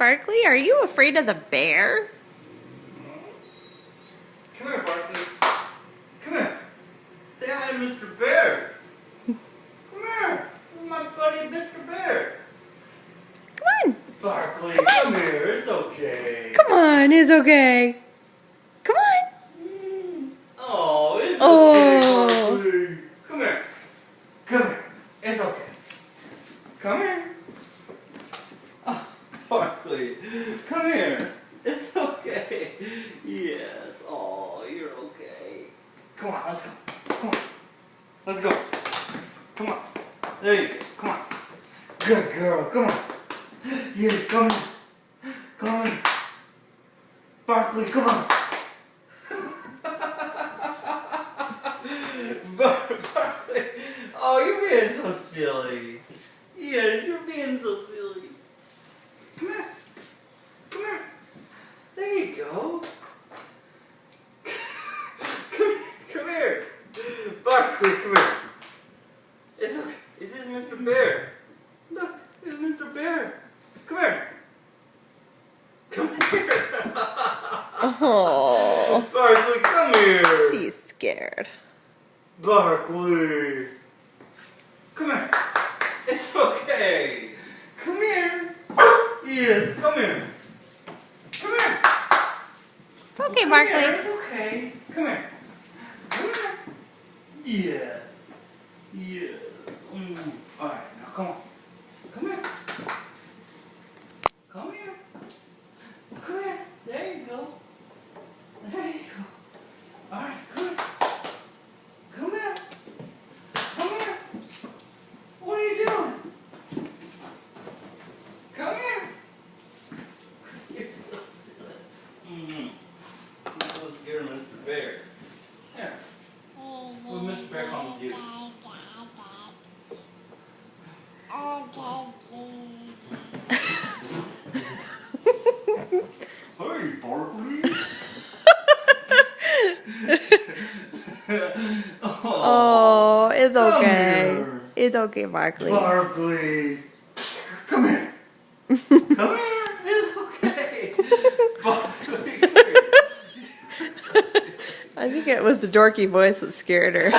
Barkley, are you afraid of the bear? Come here, Barkley. Come here. Say hi to Mr. Bear. Come here. This is my buddy, Mr. Bear. Come on. Barkley, come here. It's okay. Come on, it's okay. Come on. Oh, it's Oh. okay, Barkley. Come here. Come here. It's okay. Come here. Oh, Barkley, come here. It's okay. Yes. Oh, you're okay. Come on, let's go. Come on. Let's go. Come on. There you go. Come on. Good girl. Come on. Yes, come on. Come on. Barkley, come on. Barkley. Oh, you're being so silly. Yes, you're being so silly. Come here. Come here. There you go. Come here. Barkley, come here. It's okay. This is Mr. Bear. Look, it's Mr. Bear. Come here. Come here. Oh, Barkley, come here. she's scared. Barkley. Come here. It's okay. Come here. Yes, come here. Come here. It's okay, Come Barkley. here. It's okay. Come here. Come here. Yes. Yes. All right, now come on. Come here. Come here. Come here. There you go. There you go. All right, come here. Come here. Come here. What are you doing? Come here. You're so silly. You're so scared of Mr. Bear. Here. What Mr. Bear comes to you? Hey, Barkley. Oh, it's Come okay. here. It's okay, Barkley. Barkley. Come here. Come here. It's okay. Barkley, come here. I think it was the dorky voice that scared her.